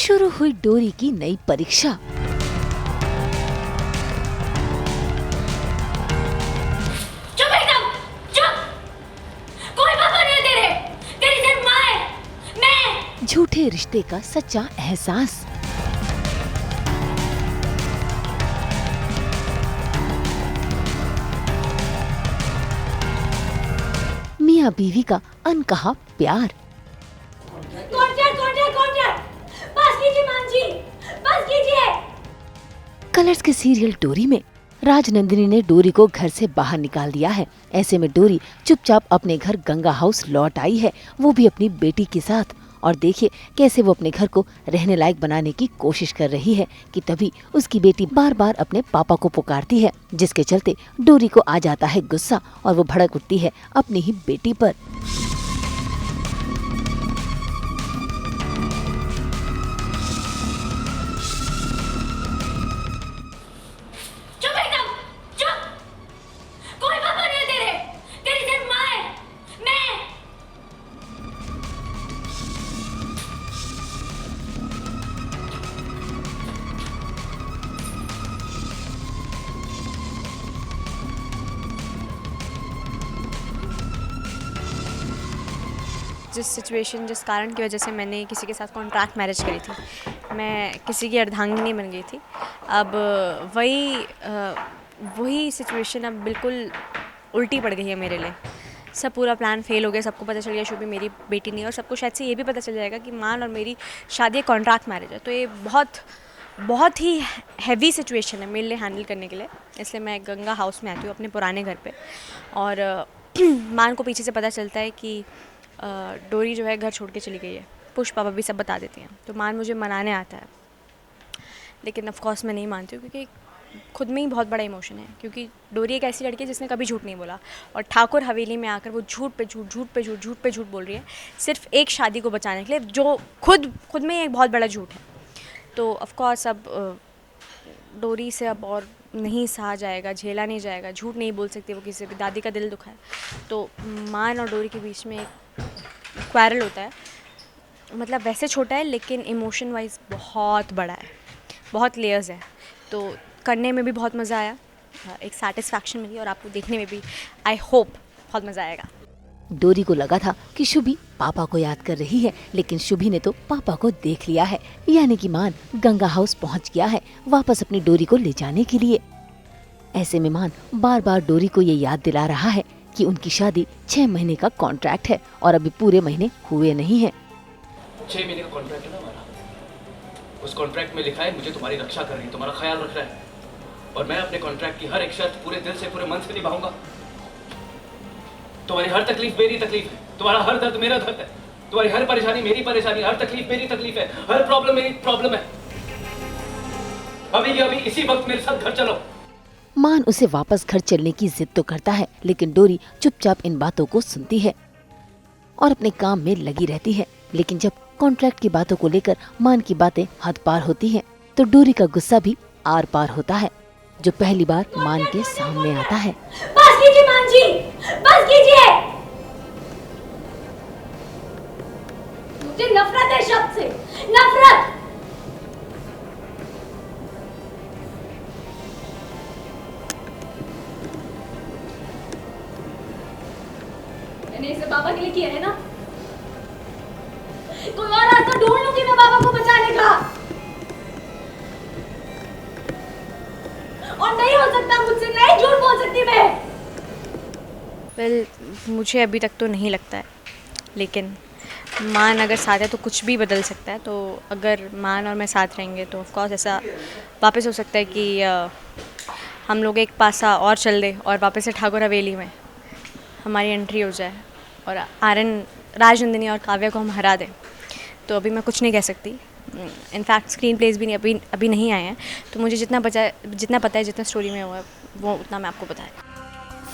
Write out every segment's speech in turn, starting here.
शुरू हुई डोरी की नई परीक्षा। चुप एकदम, चुप। कोई पापा नहीं है तेरी सिर्फ माँ है, मैं। झूठे रिश्ते का सच्चा एहसास। मियाँ बीवी का अनकहा प्यार। कॉन्ट्रैक्ट, बस कीजिए मान जी, बस कीजिए। कलर्स के सीरियल डोरी में राजनंदिनी ने डोरी को घर से बाहर निकाल दिया है। ऐसे में डोरी चुपचाप अपने घर गंगा हाउस लौट आई है, वो भी अपनी बेटी के साथ। और देखिए कैसे वो अपने घर को रहने लायक बनाने की कोशिश कर रही है कि तभी उसकी बेटी बार बार अपने पापा को पुकारती है, जिसके चलते डोरी को आ जाता है गुस्सा और वो भड़क उठती है अपनी ही बेटी पर। चुप एकदम, चुप। कोई पापा नहीं है तेरी सिर्फ माँ है, मैं। जिस कारण की वजह से मैंने किसी के साथ कॉन्ट्रैक्ट मैरिज करी थी, मैं किसी की अर्धांगिनी बन गई थी। अब वही सिचुएशन अब बिल्कुल उल्टी पड़ गई है मेरे लिए। सब पूरा प्लान फेल हो गया, सबको पता चल गया शुभी मेरी बेटी नहीं है, और सबको शायद से ये भी पता चल जाएगा कि मान और मेरी शादी कॉन्ट्रैक्ट मैरिज है। तो ये बहुत ही हैवी सिचुएशन है मेरे लिए हैंडल करने के लिए। इसलिए मैं गंगा हाउस में आती हूँ अपने पुराने घर पे, और मान को पीछे से पता चलता है कि डोरी जो है घर छोड़ के चली गई है। पुष्प पापा भी सब बता देती हैं, तो मान मुझे मनाने आता है, लेकिन ऑफ कोर्स मैं नहीं मानती हूँ, क्योंकि खुद में ही बहुत बड़ा इमोशन है। क्योंकि डोरी एक ऐसी लड़की है जिसने कभी झूठ नहीं बोला, और ठाकुर हवेली में आकर वो झूठ पे झूठ बोल रही है, सिर्फ एक शादी को बचाने के लिए, जो खुद में ही एक बहुत बड़ा झूठ है। तो ऑफ कोर्स अब डोरी से अब और नहीं सहा जाएगा, झेला नहीं जाएगा, झूठ नहीं बोल सकती वो किसी भी। दादी का दिल दुखा है, तो मान और डोरी के बीच में एक क्वारल होता है। मतलब वैसे छोटा है, लेकिन इमोशन वाइज बहुत बड़ा है, बहुत लेयर्स है। तो करने में भी बहुत मज़ा आया, एक सेटिस्फैक्शन मिली, और आपको देखने में भी आई होप बहुत मज़ा आएगा। डोरी को लगा था कि शुभी पापा को याद कर रही है, लेकिन शुभी ने तो पापा को देख लिया है, यानी कि मान गंगा हाउस पहुंच गया है वापस अपनी डोरी को ले जाने के लिए। ऐसे में मान बार बार डोरी को ये याद दिला रहा है कि उनकी शादी 6 महीने का कॉन्ट्रैक्ट है और अभी पूरे महीने हुए नहीं है। 6 महीने का कॉन्ट्रैक्ट है ना हमारा, उस कॉन्ट्रैक्ट में लिखा है मुझे तुम्हारी रक्षा करनी, तुम्हारा ख्याल रखना है, और मैं अपने कॉन्ट्रैक्ट की हर एक शर्त पूरे दिल से पूरे मन से निभाऊंगा। तुम्हारी हर तकलीफ मेरी तकलीफ है, तुम्हारा हर दर्द मेरा दर्द है, तुम्हारी हर परेशानी मेरी परेशानी, हर तकलीफ मेरी तकलीफ है, हर प्रॉब्लम मेरी प्रॉब्लम है। अभी इसी वक्त मेरे साथ घर चलो। मान उसे वापस घर चलने की जिद तो करता है, लेकिन डोरी चुपचाप इन बातों को सुनती है और अपने काम में लगी रहती है। लेकिन जब कॉन्ट्रैक्ट की बातों को लेकर मान की बातें हद पार होती हैं, तो डोरी का गुस्सा भी आर पार होता है, जो पहली बार मान के सामने आता है। बस कीजिए मान जी, बस कीजिए। मुझे नफरत है शब्द से, नफरत। मैंने इसे पापा के लिए किया है ना, कोई और रास्ता ढूंढ लूंगी मैं पापा को बचाने का, और नहीं हो सकता मुझसे, नहीं झूठ बोल सकती मैं। वेल, मुझे अभी तक तो नहीं लगता है, लेकिन मान अगर साथ है तो कुछ भी बदल सकता है। तो अगर मान और मैं साथ रहेंगे तो ऑफ कोर्स ऐसा वापस हो सकता है कि हम लोग एक पासा और चल दे और वापस से ठाकुर हवेली में हमारी एंट्री हो जाए, और राजनंदिनी और काव्या को हम हरा दें। तो अभी मैं कुछ नहीं कह सकती। इनफैक्ट स्क्रीन प्लेस भी नहीं अभी नहीं आए हैं, तो मुझे जितना पता है, जितना स्टोरी में हुआ है वो उतना मैं आपको बताया।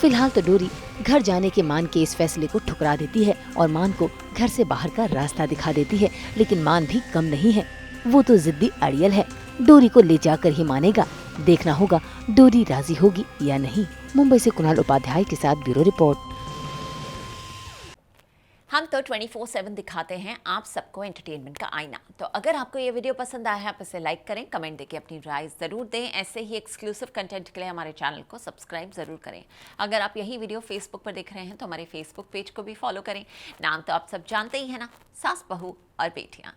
फिलहाल तो डोरी घर जाने के मान के इस फैसले को ठुकरा देती है और मान को घर से बाहर का रास्ता दिखा देती है, लेकिन मान भी कम नहीं है, वो तो जिद्दी अड़ियल है, डोरी को ले जाकर ही मानेगा। देखना होगा डोरी राजी होगी या नहीं। मुंबई से कुणाल उपाध्याय के साथ ब्यूरो रिपोर्ट। हम तो 24/7 दिखाते हैं आप सबको एंटरटेनमेंट का आईना। तो अगर आपको ये वीडियो पसंद आया है आप इसे लाइक करें, कमेंट देके अपनी राय ज़रूर दें। ऐसे ही एक्सक्लूसिव कंटेंट के लिए हमारे चैनल को सब्सक्राइब ज़रूर करें। अगर आप यही वीडियो फेसबुक पर देख रहे हैं तो हमारे फेसबुक पेज को भी फॉलो करें। नाम तो आप सब जानते ही हैं ना, सास बहू और बेटियाँ।